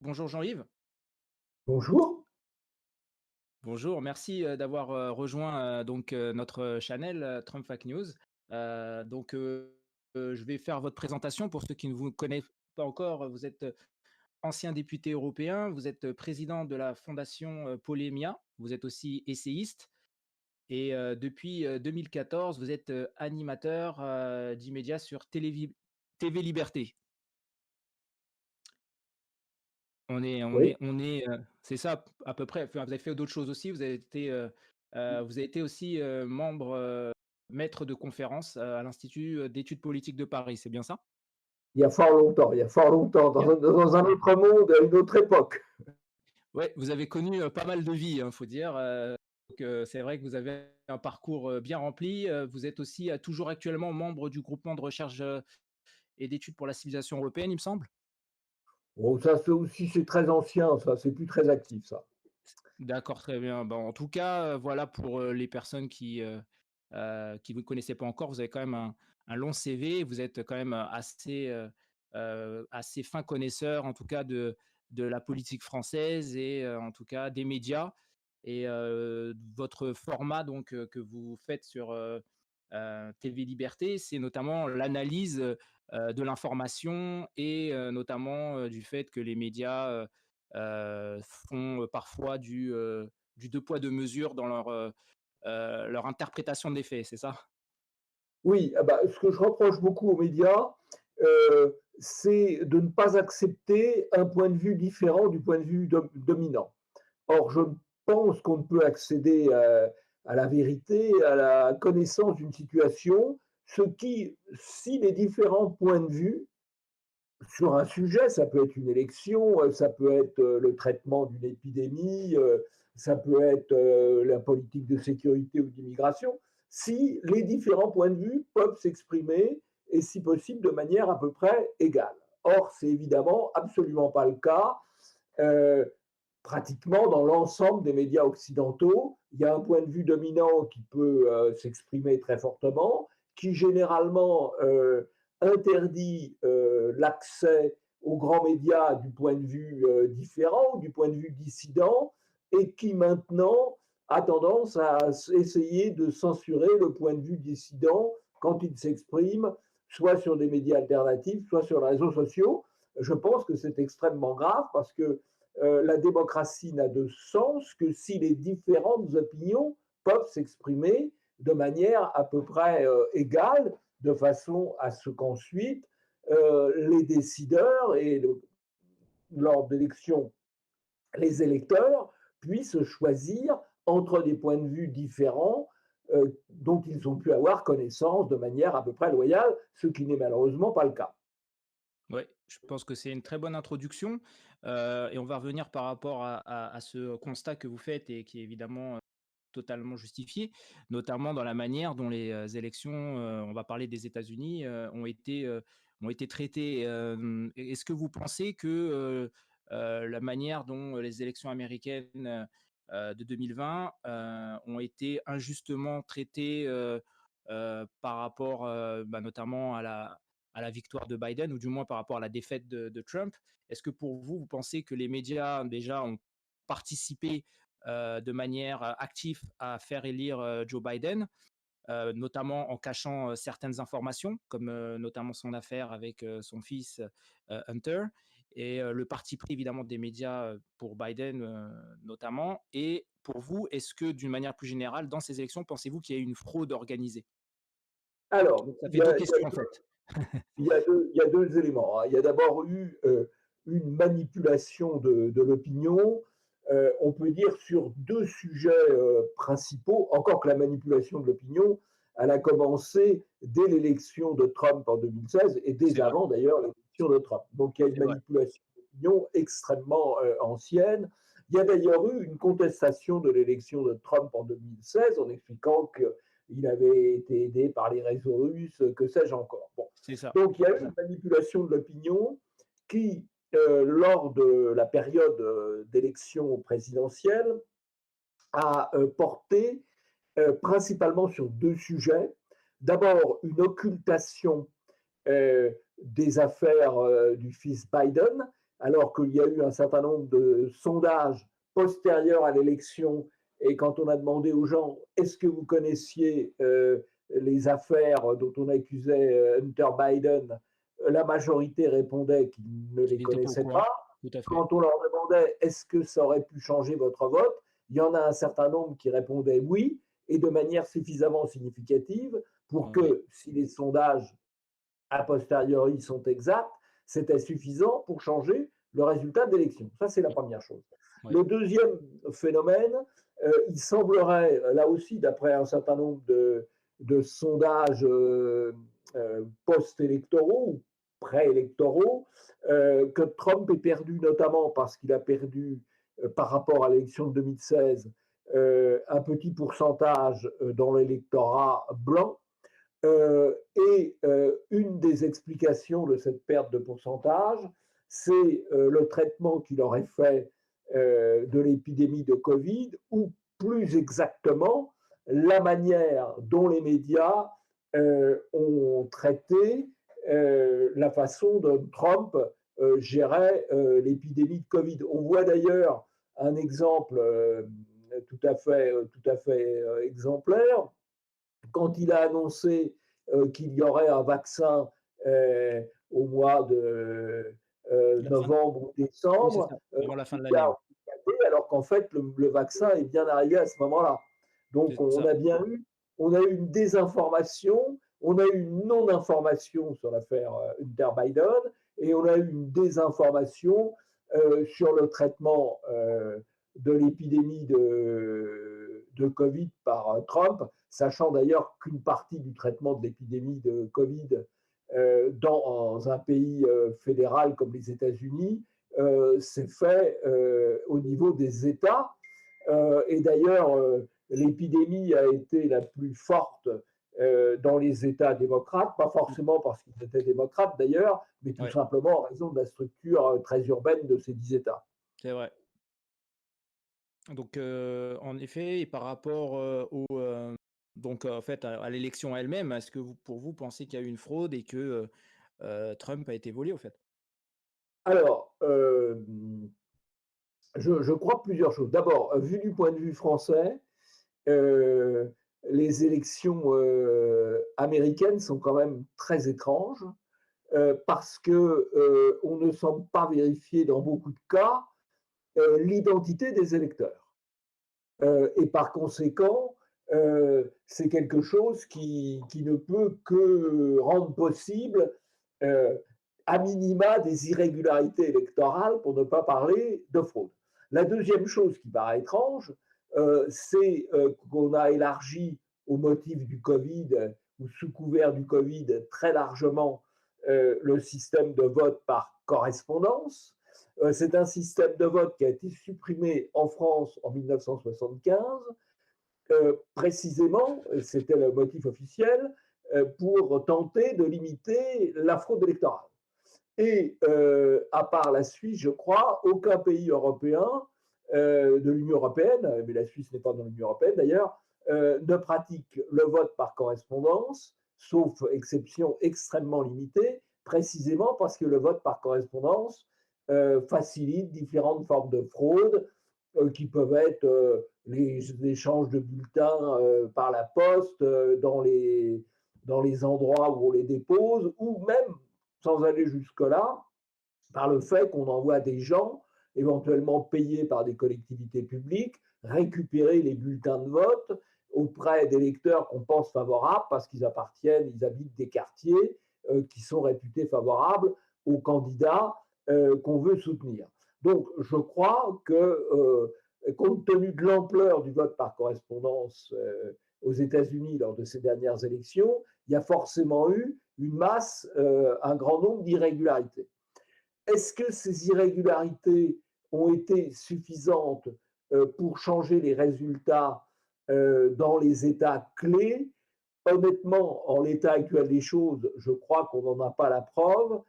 Bonjour Jean-Yves. Bonjour. Bonjour, merci d'avoir rejoint notre channel Trump Fake News. Je vais faire votre présentation pour ceux qui ne vous connaissent pas encore. Vous êtes ancien député européen, vous êtes président de la fondation Polémia, vous êtes aussi essayiste et depuis 2014, vous êtes animateur d'immédiat sur TV Liberté. C'est ça à peu près. Enfin, vous avez fait d'autres choses aussi. Vous avez été aussi, membre, maître de conférence, à l'Institut, d'études politiques de Paris, c'est bien ça? Il y a fort longtemps, Bien. dans un autre monde, à une autre époque. Ouais, vous avez connu, pas mal de vies, hein, faut dire, c'est vrai que vous avez un parcours, bien rempli. Vous êtes aussi, toujours actuellement membre du groupement de recherche, et d'études pour la civilisation européenne, il me semble? Bon, ça, c'est aussi, c'est très ancien, ça, c'est plus très actif, ça. D'accord, très bien. Ben, en tout cas, voilà pour, les personnes qui vous connaissaient pas encore, vous avez quand même un long CV. Vous êtes quand même, assez fin connaisseur, en tout cas de la politique française et en tout cas des médias et votre format que vous faites sur, TV Liberté, c'est notamment l'analyse, de l'information et notamment, du fait que les médias, font parfois du deux poids, deux mesures dans leur interprétation des faits, c'est ça? Oui, ah bah, ce que je reproche beaucoup aux médias, c'est de ne pas accepter un point de vue différent du point de vue dominant. Or, je pense qu'on ne peut accéder à la vérité, à la connaissance d'une situation, ce qui, si les différents points de vue sur un sujet, ça peut être une élection, ça peut être le traitement d'une épidémie, ça peut être la politique de sécurité ou d'immigration, si les différents points de vue peuvent s'exprimer et si possible de manière à peu près égale. Or, c'est évidemment absolument pas le cas. Euh, Pratiquement dans l'ensemble des médias occidentaux, il y a un point de vue dominant qui peut s'exprimer très fortement, qui généralement interdit l'accès aux grands médias du point de vue différent, du point de vue dissident, et qui maintenant a tendance à essayer de censurer le point de vue dissident quand il s'exprime, soit sur des médias alternatifs, soit sur les réseaux sociaux. Je pense que c'est extrêmement grave parce que la démocratie n'a de sens que si les différentes opinions peuvent s'exprimer de manière à peu près égale, de façon à ce qu'ensuite les décideurs et lors d'élections, les électeurs puissent choisir entre des points de vue différents dont ils ont pu avoir connaissance de manière à peu près loyale, ce qui n'est malheureusement pas le cas. Ouais, je pense que c'est une très bonne introduction, et on va revenir par rapport à ce constat que vous faites et qui est évidemment, totalement justifié, notamment dans la manière dont les, élections, on va parler des États-Unis, ont été traitées. Est-ce que vous pensez que, la manière dont les élections américaines, de 2020, ont été injustement traitées, par rapport, notamment à la victoire de Biden ou du moins par rapport à la défaite de Trump? Est-ce que pour vous, vous pensez que les médias déjà ont participé de manière active à faire élire Joe Biden, notamment en cachant certaines informations, comme notamment son affaire avec son fils Hunter, et le parti pris évidemment des médias pour Biden notamment. Et pour vous, est-ce que d'une manière plus générale, dans ces élections, pensez-vous qu'il y a eu une fraude organisée? Alors, Donc ça fait deux questions en fait. il y a deux éléments, hein. Il y a d'abord eu une manipulation de l'opinion, on peut dire sur deux sujets principaux, encore que la manipulation de l'opinion, elle a commencé dès l'élection de Trump en 2016 et dès C'est vrai, avant d'ailleurs l'élection de Trump. Donc il y a une c'est vrai. manipulation d'opinion extrêmement ancienne. Il y a d'ailleurs eu une contestation de l'élection de Trump en 2016 en expliquant qu'il avait été aidé par les réseaux russes, que sais-je encore. Bon. C'est ça. Donc il y a eu une manipulation de l'opinion qui, lors de la période d'élection présidentielle, a porté principalement sur deux sujets. D'abord, une occultation des affaires du fils Biden, alors qu'il y a eu un certain nombre de sondages postérieurs à l'élection, et quand on a demandé aux gens est-ce que vous connaissiez les affaires dont on accusait Hunter Biden, la majorité répondait qu'ils ne Qu'il les n'était pas au connaissaient courant. pas. Tout à fait. Quand on leur demandait est-ce que ça aurait pu changer votre vote, il y en a un certain nombre qui répondaient oui, et de manière suffisamment significative pour Oui, que, si les sondages a posteriori sont exacts, c'était suffisant pour changer le résultat de l'élection. Ça, c'est la oui, première chose. oui. Le deuxième phénomène, il semblerait, là aussi, d'après un certain nombre de sondages post-électoraux ou préélectoraux, que Trump ait perdu, notamment parce qu'il a perdu par rapport à l'élection de 2016 un petit pourcentage dans l'électorat blanc. Une des explications de cette perte de pourcentage, c'est le traitement qu'il aurait fait de l'épidémie de Covid, ou plus exactement, la manière dont les médias ont traité la façon dont Trump gérait l'épidémie de Covid. On voit d'ailleurs un exemple tout à fait exemplaire quand il a annoncé qu'il y aurait un vaccin au mois de La fin de novembre ou Oui, c'est décembre, ça, avant la fin les de l'année, médias oui. ont regardé, alors qu'en fait, le vaccin est bien arrivé à ce moment-là. Donc, C'est ça. on a eu une désinformation, on a eu une non-information sur l'affaire Hunter-Biden, et on a eu une désinformation sur le traitement de l'épidémie de Covid par Trump, sachant d'ailleurs qu'une partie du traitement de l'épidémie de Covid dans un pays fédéral comme les États-Unis s'est fait au niveau des États. Et d'ailleurs, l'épidémie a été la plus forte dans les États démocrates, pas Mmh. forcément parce qu'ils étaient démocrates d'ailleurs, mais tout Ouais, simplement en raison de la structure très urbaine de ces 10 États. c'est vrai. Donc, en effet et par rapport, donc, en fait, à l'élection elle-même, est-ce que pour vous, pensez qu'il y a eu une fraude et que, Trump a été volé, au fait? Alors, je crois plusieurs choses. D'abord, vu du point de vue français, euh, les élections américaines sont quand même très étranges parce que on ne semble pas vérifier dans beaucoup de cas l'identité des électeurs. Et par conséquent, c'est quelque chose qui ne peut que rendre possible, euh, à minima, des irrégularités électorales, pour ne pas parler de fraude. La deuxième chose qui paraît étrange, c'est qu'on a élargi au motif du Covid, ou sous couvert du Covid, très largement le système de vote par correspondance. C'est un système de vote qui a été supprimé en France en 1975, précisément, c'était le motif officiel, pour tenter de limiter la fraude électorale. Et à part la Suisse, je crois, aucun pays européen de l'Union européenne, mais la Suisse n'est pas dans l'Union européenne d'ailleurs, ne pratique le vote par correspondance, sauf exception extrêmement limitée, précisément parce que le vote par correspondance facilite différentes formes de fraude qui peuvent être les échanges de bulletins par la poste dans les endroits où on les dépose, ou même, sans aller jusque-là, par le fait qu'on envoie des gens, éventuellement payés par des collectivités publiques, récupérer les bulletins de vote auprès d'électeurs qu'on pense favorables parce qu'ils ils habitent des quartiers qui sont réputés favorables aux candidats qu'on veut soutenir. Donc, je crois que, compte tenu de l'ampleur du vote par correspondance aux États-Unis lors de ces dernières élections, il y a forcément eu une masse, un grand nombre d'irrégularités. Est-ce que ces irrégularités ont été suffisantes pour changer les résultats dans les États clés? Honnêtement, en l'état actuel des choses, je crois qu'on n'en a pas la preuve.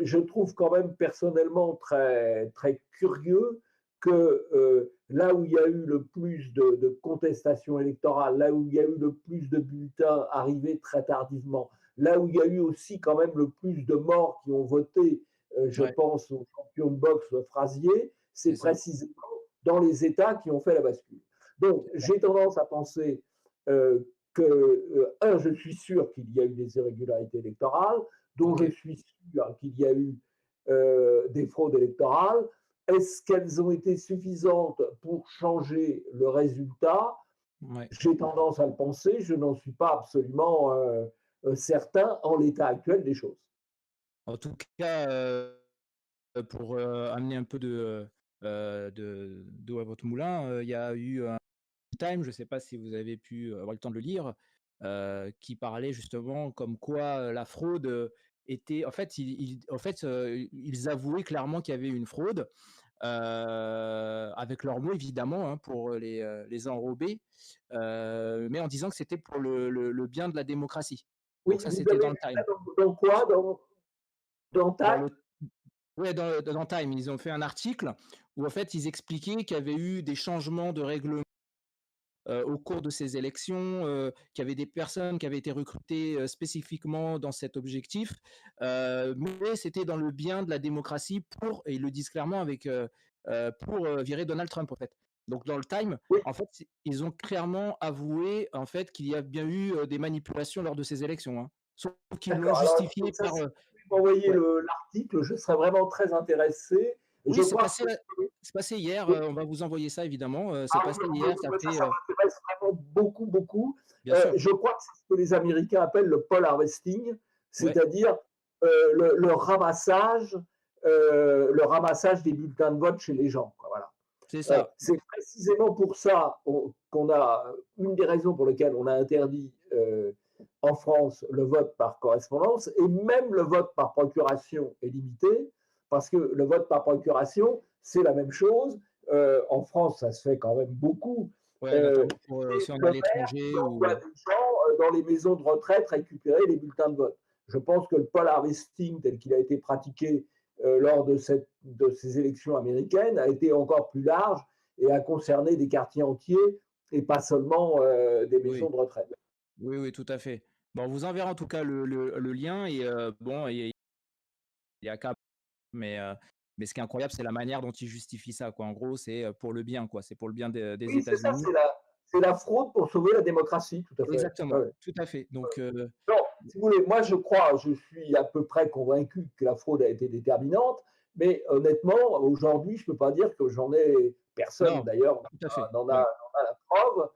Je trouve quand même personnellement très, très curieux que là où il y a eu le plus de contestations électorales, là où il y a eu le plus de bulletins arrivés très tardivement, là où il y a eu aussi quand même le plus de morts qui ont voté je Ouais, pense au champion de boxe Frazier, c'est c'est ça. précisément dans les États qui ont fait la bascule. Donc, C'est ça. j'ai tendance à penser que, je suis sûr qu'il y a eu des irrégularités électorales, dont je OK. suis sûr qu'il y a eu des fraudes électorales. Est-ce qu'elles ont été suffisantes pour changer le résultat? Ouais. J'ai tendance à le penser, je n'en suis pas absolument certain en l'état actuel des choses. En tout cas, pour, amener un peu d'eau à votre moulin, il y a eu un Time, je ne sais pas si vous avez pu avoir le temps de le lire, qui parlait justement comme quoi, la fraude, était en fait, ils avouaient clairement qu'il y avait une fraude, avec leurs mots évidemment, hein, pour, les enrober, mais en disant que c'était pour le bien de la démocratie. Oui, Donc ça, vous c'était avez dans le vu ça Time. dans quoi? Dans Dans TAC? le Ouais, dans Time, ils ont fait un article où en fait, ils expliquaient qu'il y avait eu des changements de règlement au cours de ces élections, qu'il y avait des personnes qui avaient été recrutées spécifiquement dans cet objectif, mais c'était dans le bien de la démocratie pour, et ils le disent clairement, pour virer Donald Trump en fait. Donc dans le Time, Oui, en fait, ils ont clairement avoué en fait qu'il y a bien eu des manipulations lors de ces élections, hein. Sauf qu'ils l'ont d'accord. Alors, justifié ça, par, si vous m'envoyez ouais. l'article, je serais vraiment très intéressé. Je Oui, c'est crois passé, que c'est passé hier. oui, On va vous envoyer ça évidemment. C'est ah oui, passé hier. Ça ça, fait, ça m'intéresse vraiment beaucoup, beaucoup. bien sûr. Je crois que c'est ce que les Américains appellent le poll harvesting, Ouais, c'est-à-dire le ramassage des bulletins de vote chez les gens, quoi, voilà. c'est ça. C'est précisément pour ça qu'on a une des raisons pour lesquelles on a interdit en France le vote par correspondance et même le vote par procuration est limité parce que le vote par procuration, c'est la même chose. En France, ça se fait quand même beaucoup. Ouais, Euh, notamment pour, c'est si on est le à maire qui l'étranger envoie ou des gens dans les maisons de retraite récupérer les bulletins de vote. Je pense que le poll harvesting tel qu'il a été pratiqué lors de ces élections américaines a été encore plus large et a concerné des quartiers entiers et pas seulement des maisons oui, de retraite. oui, oui, tout à fait. Bon, on vous enverra en tout cas le lien et bon, il y a qu'à mais ce qui est incroyable, c'est la manière dont ils justifient ça, quoi. En gros, c'est, pour le bien, quoi. C'est pour le bien des Oui, c'est ça, États-Unis. c'est la fraude pour sauver la démocratie, tout à fait. Ouais, Exactement, ouais. tout à fait. Donc Non, si vous voulez, moi je crois, je suis à peu près convaincu que la fraude a été déterminante, mais honnêtement, aujourd'hui, je ne peux pas dire que j'en ai, personne non, d'ailleurs tout à fait, n'en ouais, a la preuve.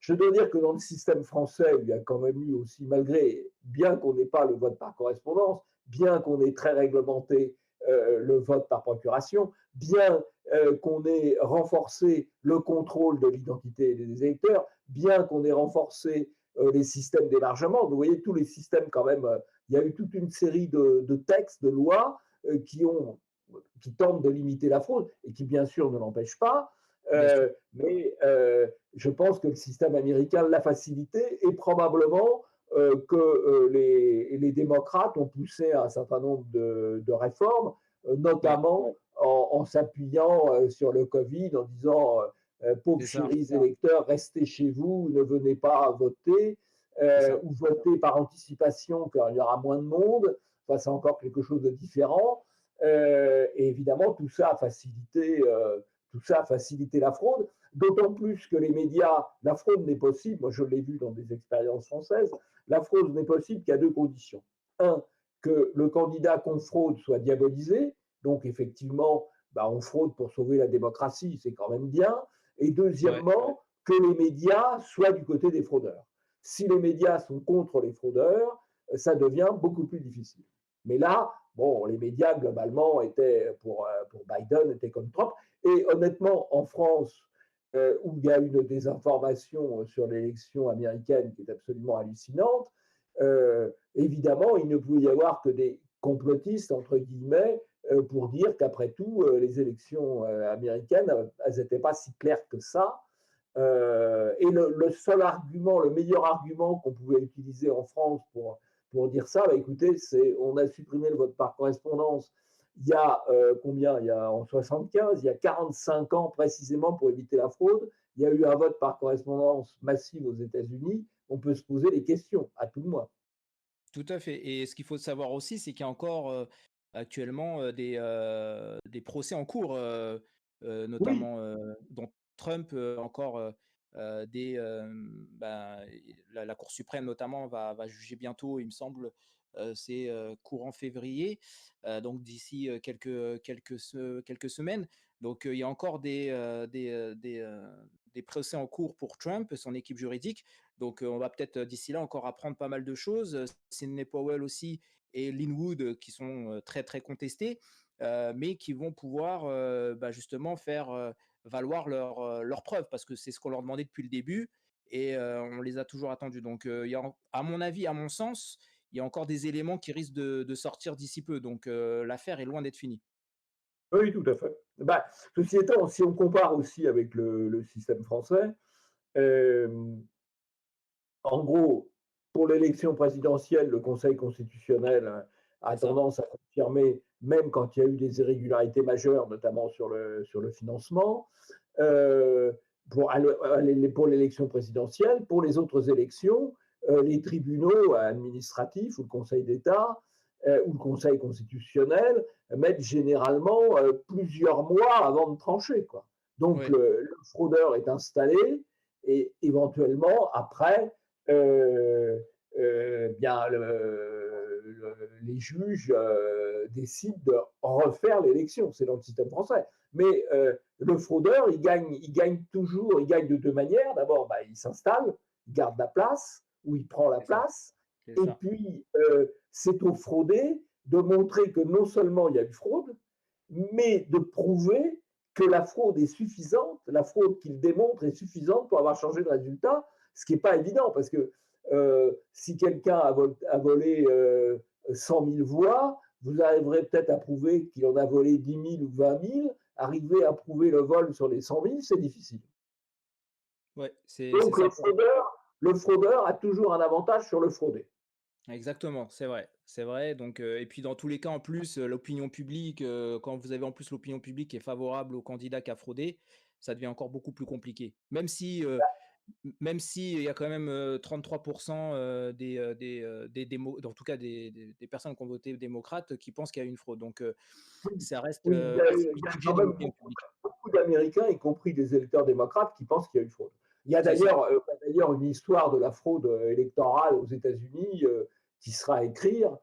Je dois dire que dans le système français, il y a quand même eu aussi, malgré, bien qu'on n'ait pas le vote par correspondance, bien qu'on ait très réglementé le vote par procuration, bien qu'on ait renforcé le contrôle de l'identité des électeurs, bien qu'on ait renforcé les systèmes d'élargement. Vous voyez, tous les systèmes quand même, il y a eu toute une série de textes, de lois euh, qui, ont, qui tentent de limiter la fraude et qui bien sûr ne l'empêchent pas. bien sûr. Mais je pense que le système américain l'a facilité et probablement que les démocrates ont poussé un certain nombre de réformes, Ouais, notamment en s'appuyant sur le Covid, en disant pauvres c'est ça, chéris électeurs, restez chez vous, ne venez pas voter, c'est ça. ou votez par anticipation car il y aura moins de monde. Enfin, c'est encore quelque chose de différent. Et évidemment, tout ça a facilité la fraude, d'autant plus que les médias, la fraude n'est possible, moi je l'ai vu dans des expériences françaises, la fraude n'est possible qu'à deux conditions. Un, que le candidat qu'on fraude soit diabolisé, donc effectivement, bah, on fraude pour sauver la démocratie, c'est quand même bien. Et Ouais, deuxièmement, que les médias soient du côté des fraudeurs. Si les médias sont contre les fraudeurs, ça devient beaucoup plus difficile. Mais là, bon, les médias globalement étaient pour Biden, étaient comme Trump. Et honnêtement, en France, où il y a une désinformation sur l'élection américaine qui est absolument hallucinante, évidemment, il ne pouvait y avoir que des complotistes, entre guillemets, pour dire qu'après tout, les élections américaines, elles n'étaient pas si claires que ça. Et le seul argument, le meilleur argument qu'on pouvait utiliser en France pour dire ça, bah, écoutez, c'est on a supprimé le vote par correspondance il y a combien? Il y a en 75, il y a 45 ans précisément pour éviter la fraude. Il y a eu un vote par correspondance massive aux États-Unis. On peut se poser des questions, à tout le moins. tout à fait et ce qu'il faut savoir aussi, c'est qu'il y a encore, actuellement, des procès en cours, Oui, notamment, dont Trump, encore, des, la Cour suprême notamment va juger bientôt, il me semble, c'est, courant février, donc d'ici, quelques semaines. Donc, il y a encore des procès en cours pour Trump et son équipe juridique. Donc, on va peut-être, d'ici là encore apprendre pas mal de choses. Sidney Powell aussi et Linwood qui sont très très contestés, mais qui vont pouvoir justement faire valoir leurs preuves parce que c'est ce qu'on leur demandait depuis le début et on les a toujours attendus. Donc, il y a, à mon avis, à mon sens, il y a encore des éléments qui risquent de sortir d'ici peu. Donc, l'affaire est loin d'être finie. oui, tout à fait. Bah, ceci étant, si on compare aussi avec le système français, hem, en gros, pour l'élection présidentielle, le Conseil constitutionnel a C'est ça, tendance à confirmer, même quand il y a eu des irrégularités majeures, notamment sur le financement, heu, pour l'élection présidentielle. Pour les autres élections, les tribunaux administratifs ou le Conseil d'État, ou le Conseil constitutionnel mettent généralement, plusieurs mois avant de trancher, quoi. Donc ouais, le fraudeur est installé et éventuellement après, euh, bien les juges décident de refaire l'élection. C'est dans le système français. Mais le fraudeur, il gagne toujours, il gagne de deux manières. D'abord, bah, il s'installe, il garde la place, ou il prend la c'est ça, place. c'est Et ça. puis, c'est au fraudé de montrer que non seulement il y a eu fraude, mais de prouver que la fraude est suffisante, la fraude qu'il démontre est suffisante pour avoir changé de résultat, ce qui n'est pas évident, parce que si quelqu'un a volé 100 000 voix, vous arriverez peut-être à prouver qu'il en a volé 10 000 ou 20 000. Arriver à prouver le vol sur les 100 000, c'est difficile. Ouais, c'est Donc ça. le fraudeur a toujours un avantage sur le fraudé. Exactement, c'est vrai, c'est vrai. Donc, et puis dans tous les cas, en plus, l'opinion publique, quand vous avez en plus l'opinion publique qui est favorable au candidat qui a fraudé, ça devient encore beaucoup plus compliqué. Même si il y a quand même 33% des en tout cas des personnes qui ont voté démocrate qui pensent qu'il y a une fraude. Donc, Oui, ça reste oui, assez il y a mitigé quand dans même l'opinion publique. beaucoup d'Américains, y compris des électeurs démocrates, qui pensent qu'il y a eu fraude. Il y a C'est ça. d'ailleurs une histoire de la fraude électorale aux États-Unis qui sera à écrire,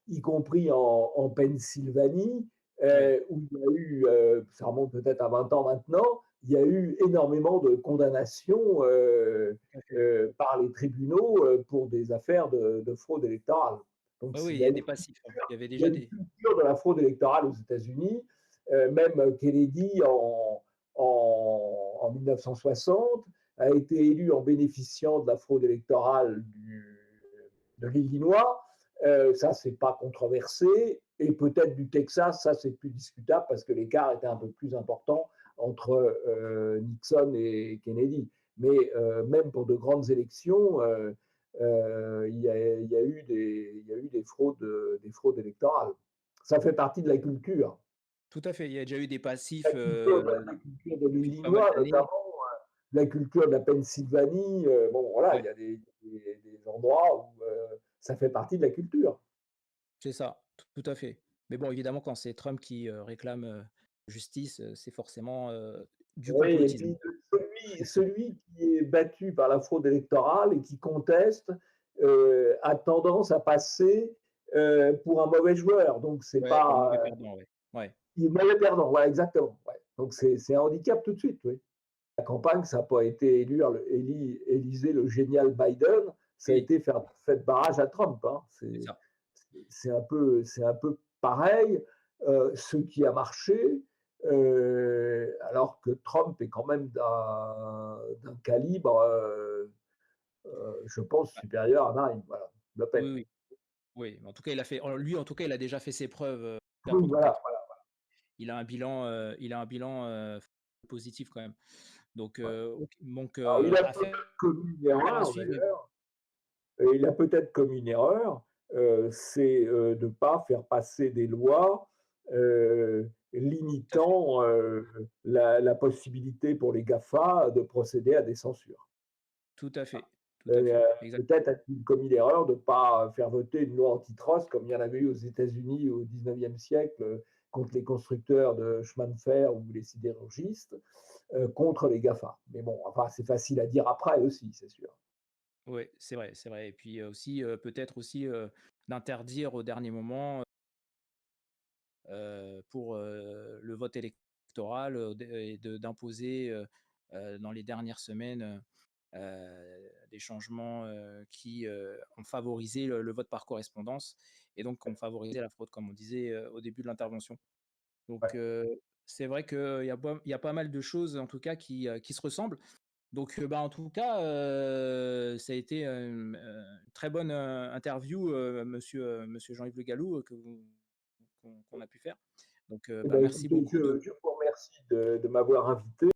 y compris en Pennsylvanie, Ouais, où il y a eu, ça remonte peut-être à 20 ans maintenant, il y a eu énormément de condamnations tout à fait. par les tribunaux pour des affaires de fraude électorale. Donc Oui, oui, il il y y a a une des passifs, hein. Il y avait il y a déjà une des culture de la fraude électorale aux États-Unis. Même Kennedy, en 1960, a été élu en bénéficiant de la fraude électorale de l'Illinois. Ça, c'est pas controversé. Et peut-être du Texas, ça, c'est plus discutable parce que l'écart était un peu plus important entre Nixon et Kennedy. Mais même pour de grandes élections, il y a eu des fraudes électorales. Ça fait partie de la culture. tout à fait, il y a déjà eu des passifs, La culture de depuis pas mal l'Illinois, d'années. notamment, la culture de la Pennsylvanie. Bon, voilà, il Ouais. y a des endroits où ça fait partie de la culture. C'est ça, tout à fait. Mais bon, évidemment, quand c'est Trump qui, réclame, justice, c'est forcément, du Oui, et complotisme. puis celui qui est battu par la fraude électorale et qui conteste a tendance à passer pour un mauvais joueur. Donc, c'est Ouais, un pas. mauvais perdant, ouais. Ouais, Il est mauvais perdant, voilà, exactement. Ouais. Donc, c'est un handicap tout de suite, oui. La campagne, ça n'a pas été élisé le génial Biden, ça a oui, été fait barrage à Trump. Hein. c'est ça. C'est un peu pareil. Ce qui a marché, alors que Trump est quand même d'un calibre, je pense, Bah, supérieur à Marine. Voilà, Le Pen. oui, oui, oui, mais en tout cas, lui, en tout cas, il a déjà fait ses preuves, Oui, pour voilà. quelqu'un. Il a un bilan, positif quand même. Donc, Ouais. OK, donc, Alors, il a affaire peut-être commis une à erreur, suivre. d'ailleurs. Il a peut-être commis une erreur, c'est de ne pas faire passer des lois Tout à fait, limitant la possibilité pour les GAFA de procéder à des censures. tout à fait. tout à fait, exactement. Peut-être a-t-il commis l'erreur de ne pas faire voter une loi antitrust comme il y en avait eu aux États-Unis au 19e siècle contre les constructeurs de chemin de fer ou les sidérurgistes, contre les GAFA. Mais bon, enfin, c'est facile à dire après aussi, c'est sûr. Ouais, c'est vrai, c'est vrai et puis, aussi, peut-être aussi, d'interdire au dernier moment, pour, le vote électoral, et d'imposer, dans les dernières semaines, des changements, qui, ont favorisé le vote par correspondance et donc ont favorisé la fraude, comme on disait, au début de l'intervention. Donc, Ouais. c'est vrai qu'il y a pas mal de choses en tout cas qui se ressemblent. Donc, bah, en tout cas, ça a été, une très bonne, interview, monsieur Jean-Yves Le Gallou, que vous qu'on a pu faire. Donc, Eh bah, ben, merci écoutez, beaucoup de je vous remercie de m'avoir invité.